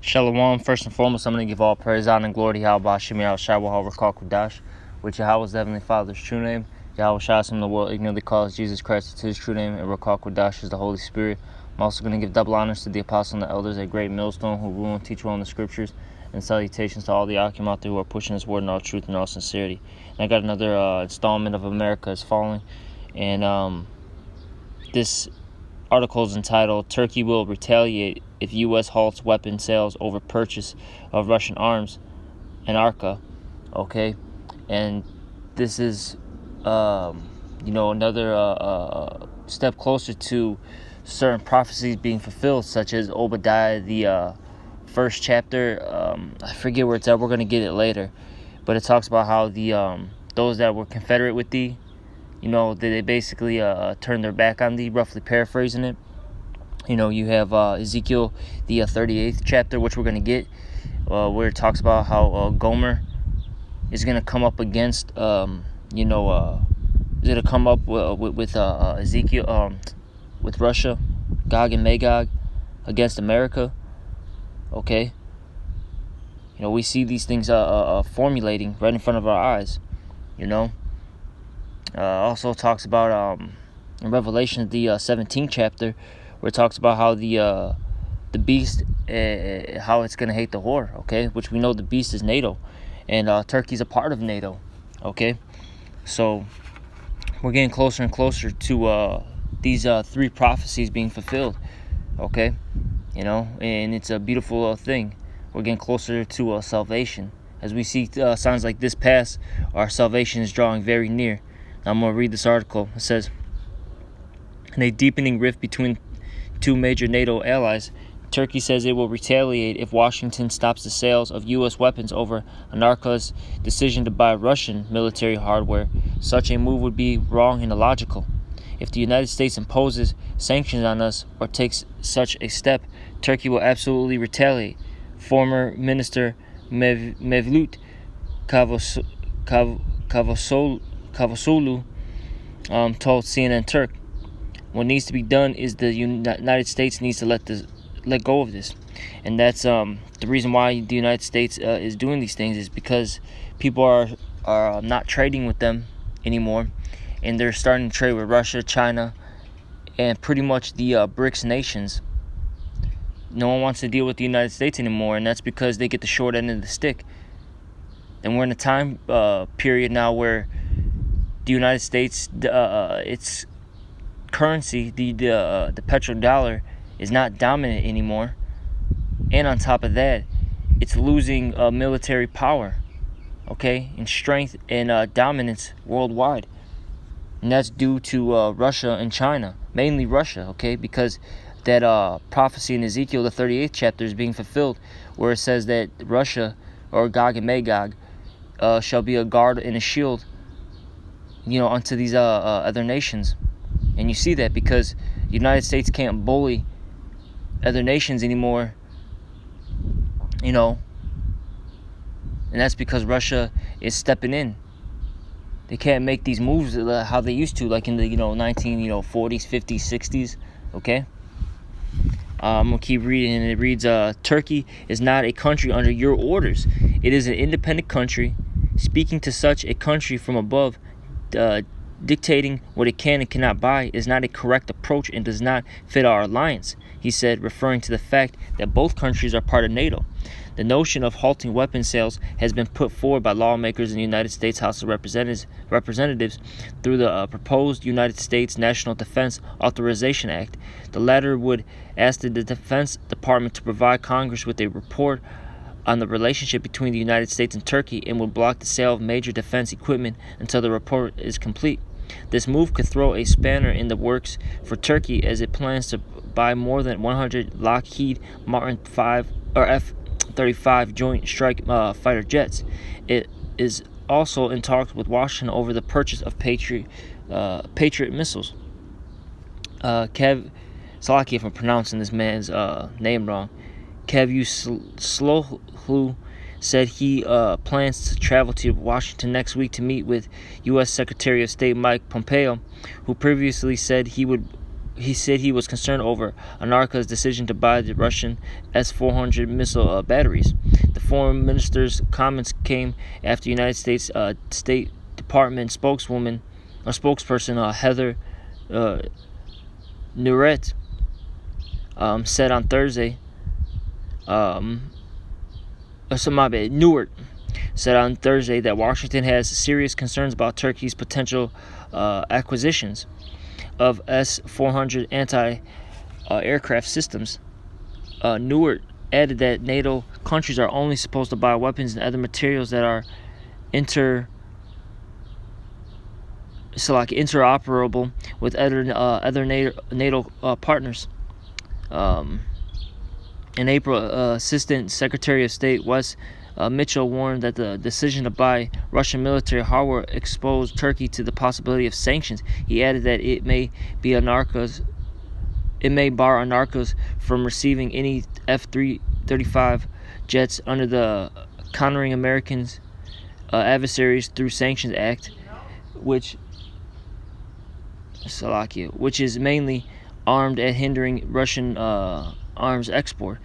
Shalom. First and foremost, I'm going to give all praise, honor, and glory to Yahweh Shemi Al Shawah Rakal Kudash, which Yahweh's Heavenly Father's true name. Yahweh Shas him the world ignorantly calls Jesus Christ is his true name, and Rakal Kudash is the Holy Spirit. I'm also going to give double honors to the apostles and the elders at Great Millstone who rule and teach well in the scriptures, and salutations to all the Akim out there who are pushing this word in all truth and all sincerity. And I got another installment of America is Falling, and this article is entitled Turkey Will Retaliate if U.S. Halts weapon sales over purchase of Russian arms in Arca. Okay, and this is another step closer to certain prophecies being fulfilled, such as Obadiah the first chapter. I forget where it's at. We're going to get it later, but it talks about how the those that were confederate with thee, they basically turned their back on thee, roughly paraphrasing it. You have Ezekiel, the 38th chapter, which we're going to get, where it talks about how Gomer is going to come up against, is going to come up with Ezekiel, with Russia, Gog and Magog, against America. Okay? We see these things formulating right in front of our eyes, Also talks about in Revelation, the 17th chapter, where it talks about how the beast, how it's going to hate the whore, okay? Which we know the beast is NATO, and Turkey's a part of NATO, okay? So we're getting closer and closer to these three prophecies being fulfilled, okay? And it's a beautiful thing. We're getting closer to salvation. As we see signs like this pass, our salvation is drawing very near. Now I'm going to read this article. It says, in a deepening rift between two major NATO allies, Turkey says it will retaliate if Washington stops the sales of U.S. weapons over Ankar's decision to buy Russian military hardware. Such a move would be wrong and illogical. If the United States imposes sanctions on us or takes such a step, Turkey will absolutely retaliate. Former Minister Mevlut Cavusoglu told CNN Turk, what needs to be done is the United States needs to let go of this. And that's the reason why the United States is doing these things, is because people are not trading with them anymore, and they're starting to trade with Russia, China, and pretty much the BRICS nations. No one wants to deal with the United States anymore, and that's because they get the short end of the stick. And we're in a time period now where the United States, its currency, the petrodollar, is not dominant anymore, and on top of that, it's losing military power, okay, and strength and dominance worldwide, and that's due to Russia and China, mainly Russia, okay, because that prophecy in Ezekiel, the 38th chapter, is being fulfilled, where it says that Russia, or Gog and Magog, shall be a guard and a shield, unto these other nations. And you see that because the United States can't bully other nations anymore, and that's because Russia is stepping in. They can't make these moves how they used to, like in the 1940s, 50s, 60s. Okay, I'm gonna keep reading, and it reads: Turkey is not a country under your orders. It is an independent country. Speaking to such a country from above, dictating what it can and cannot buy is not a correct approach and does not fit our alliance, he said, referring to the fact that both countries are part of NATO. The notion of halting weapon sales has been put forward by lawmakers in the United States House of Representatives through the proposed United States National Defense Authorization Act. The latter would ask the Defense Department to provide Congress with a report on the relationship between the United States and Turkey, and would block the sale of major defense equipment until the report is complete. This move could throw a spanner in the works for Turkey, as it plans to buy more than 100 Lockheed Martin F-35 Joint Strike Fighter jets. It is also in talks with Washington over the purchase of Patriot missiles. Salaki, if I'm pronouncing this man's name wrong. Cavusoglu said he plans to travel to Washington next week to meet with U.S. Secretary of State Mike Pompeo, who previously said he would he said he was concerned over Anarka's decision to buy the Russian S-400 missile batteries. The foreign minister's comments came after United States State Department spokesperson Heather Nauert said on Thursday. Nauert said on Thursday that Washington has serious concerns about Turkey's potential acquisitions of S-400 anti-aircraft systems. Nauert added that NATO countries are only supposed to buy weapons and other materials that are interoperable with other NATO partners. In April, Assistant Secretary of State Wes Mitchell warned that the decision to buy Russian military hardware exposed Turkey to the possibility of sanctions. He added that it may bar Anarkas from receiving any F-35 jets under the Countering Americans Adversaries Through Sanctions Act, which is mainly armed at hindering Russian arms export.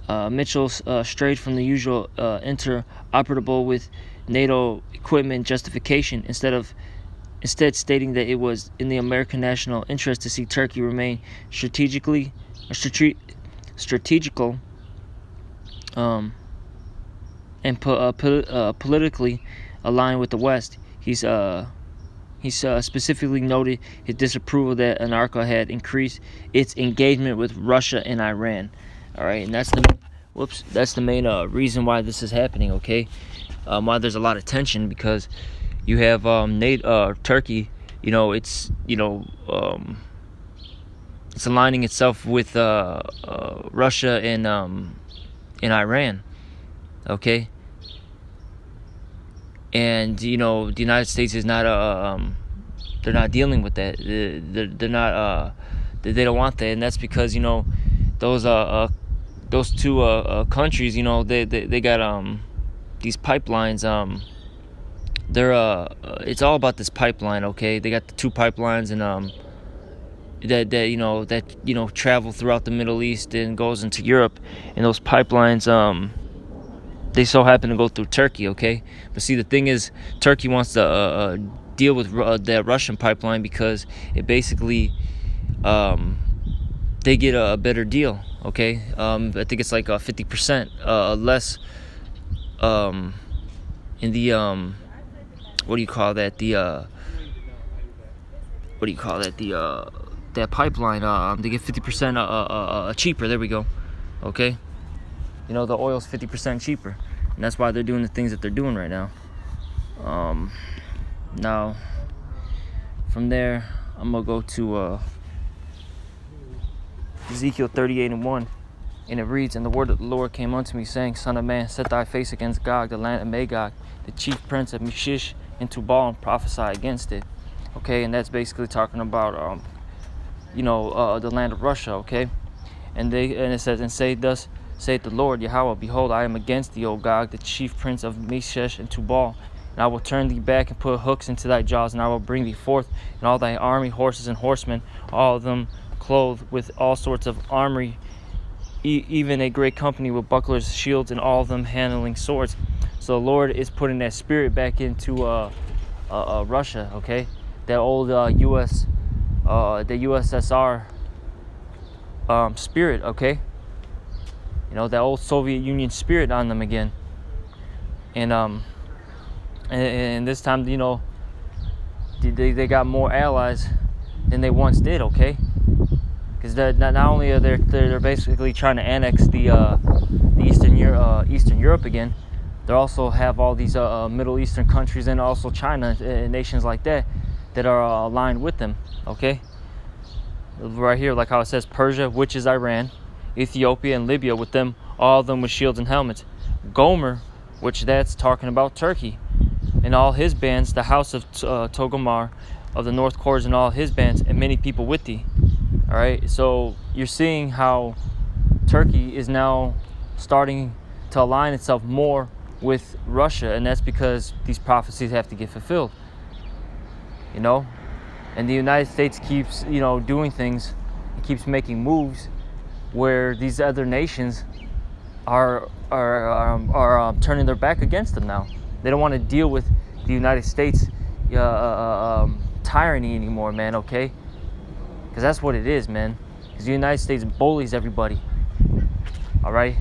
Mitchell strayed from the usual interoperable with NATO equipment justification, instead stating that it was in the American national interest to see Turkey remain strategically and politically aligned with the West. He specifically noted his disapproval that Anarka had increased its engagement with Russia and Iran. All right, and that's the main reason why this is happening. Okay, why there's a lot of tension, because you have Turkey. It's aligning itself with Russia and Iran. Okay, and the United States is not they're not dealing with that. They're not they don't want that, and that's because those two countries, they got these pipelines. They're it's all about this pipeline. Okay, they got the two pipelines, and that travel throughout the Middle East and goes into Europe, and those pipelines they so happen to go through Turkey. Okay, but see, the thing is, Turkey wants to deal with that Russian pipeline because it basically they get a better deal. Okay, I think it's like 50% less in the that pipeline. They get 50% cheaper. There we go. Okay, the oil's 50% cheaper, and that's why they're doing the things that they're doing right now. Now from there, I'm gonna go to Ezekiel 38:1, and it reads, "And the word of the Lord came unto me, saying, Son of man, set thy face against Gog, the land of Magog, the chief prince of Meshish, and Tubal, and prophesy against it." Okay, and that's basically talking about the land of Russia. Okay, and it says, "And say thus saith the Lord Yahweh, behold, I am against thee, O Gog, the chief prince of Meshish and Tubal, and I will turn thee back and put hooks into thy jaws, and I will bring thee forth, and all thy army, horses and horsemen, all of them clothed with all sorts of armory, even a great company with bucklers, shields, and all of them handling swords." So the Lord is putting that spirit back into Russia. Okay, that old the USSR spirit. Okay, that old Soviet Union spirit on them again, and this time they got more allies than they once did. Okay, because not only are they're basically trying to annex the Eastern Europe again, they also have all these Middle Eastern countries, and also China, nations like that are aligned with them. Okay, right here, like how it says, Persia, which is Iran, Ethiopia, and Libya, with them, all of them with shields and helmets. Gomer, which that's talking about Turkey, and all his bands, the house of Togomar of the north quarters, and all his bands, and many people with thee. All right, so you're seeing how Turkey is now starting to align itself more with Russia, and that's because these prophecies have to get fulfilled. And the United States keeps doing things and keeps making moves where these other nations are turning their back against them now. They don't want to deal with the United States tyranny anymore, man, okay? Because that's what it is, man. Because the United States bullies everybody, all right?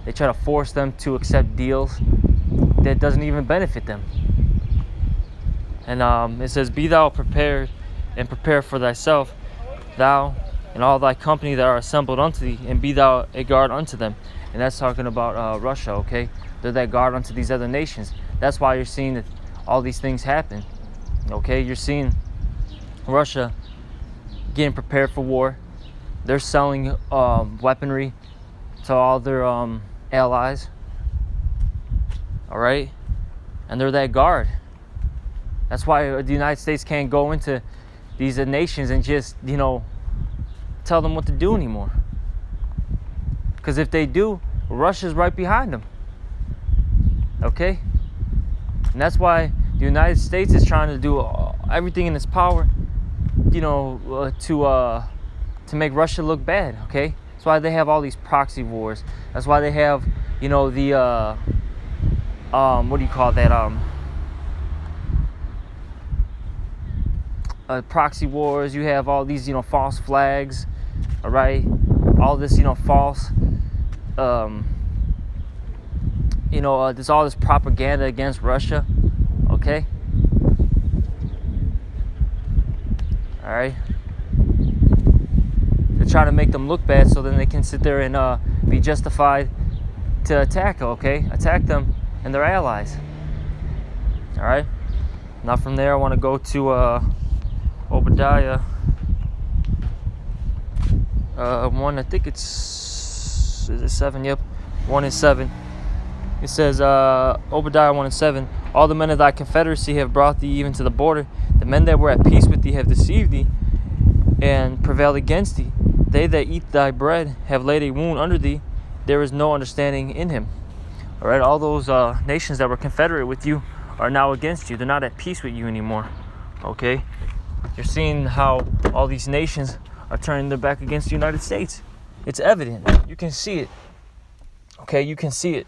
They try to force them to accept deals that doesn't even benefit them. And it says, be thou prepared, and prepare for thyself, thou and all thy company that are assembled unto thee, and be thou a guard unto them. And that's talking about Russia, okay? They're that guard unto these other nations. That's why you're seeing that all these things happen, okay? You're seeing Russia getting prepared for war. They're selling weaponry to all their allies, all right? And they're that guard. That's why the United States can't go into these nations and just, you know, tell them what to do anymore. Because if they do, Russia's right behind them, okay? And that's why the United States is trying to do everything in its power, you know, to make Russia look bad, okay? That's why they have all these proxy wars. That's why they have, you know, the what do you call that? Proxy wars. You have all these, you know, false flags, all right? All this, you know, false, you know, there's all this propaganda against Russia, okay? All right? They're trying to make them look bad so then they can sit there and be justified to attack, okay? Attack them and their allies. All right? Now from there, I want to go to Obadiah 1, I think it's, is it 7? Yep, 1 and 7. It says, Obadiah 1 and 7, all the men of thy confederacy have brought thee even to the border. The men that were at peace with thee have deceived thee and prevailed against thee. They that eat thy bread have laid a wound under thee. There is no understanding in him. All right, all those nations that were confederate with you are now against you. They're not at peace with you anymore, okay? You're seeing how all these nations are turning their back against the United States. It's evident. You can see it. Okay, you can see it.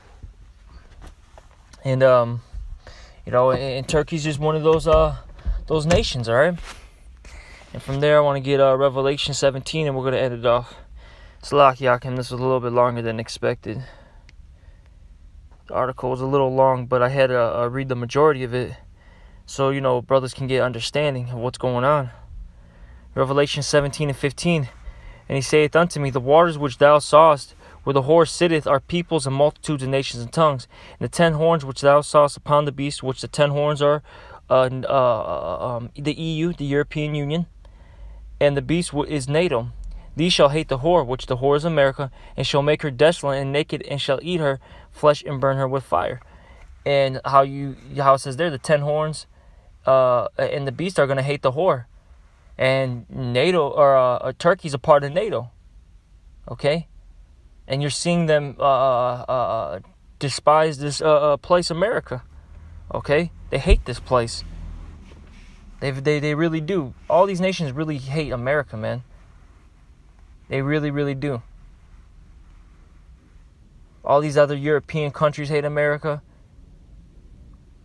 And you know, and Turkey's just one of those nations, all right? And from there, I want to get Revelation 17, and we're going to end it off. Salakiakim, this was a little bit longer than expected. The article was a little long, but I had to read the majority of it so, you know, brothers can get understanding of what's going on. Revelation 17 and 15. And he saith unto me, the waters which thou sawest, where the horse sitteth, are peoples and multitudes and nations and tongues. And the 10 horns which thou sawest upon the beast, which the 10 horns are the EU, the European Union, and the beast is NATO. These shall hate the whore, which the whore is America, and shall make her desolate and naked, and shall eat her flesh and burn her with fire. And how it says there, the 10 horns and the beast are going to hate the whore. And NATO, or Turkey's a part of NATO, okay? And you're seeing them despise this place, America, okay? They hate this place. They really do. All these nations really hate America, man. They really, really do. All these other European countries hate America,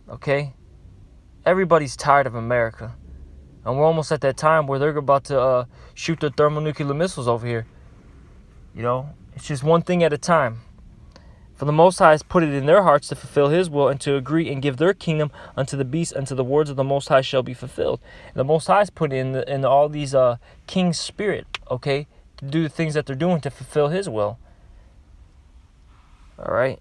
okay? Everybody's tired of America. And we're almost at that time where they're about to shoot their thermonuclear missiles over here. You know, it's just one thing at a time. For the Most High has put it in their hearts to fulfill his will and to agree and give their kingdom unto the beast, until the words of the Most High shall be fulfilled. And the Most High has put in all these kings' spirit, okay, to do the things that they're doing to fulfill his will. All right.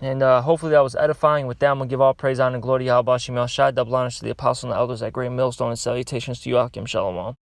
And hopefully that was edifying. With that, I'm going to give all praise, honor, and glory to Yahweh Bashim El Shai. Double honors to the apostles and the elders at Great Millstone, and salutations to you, Akim Shalom.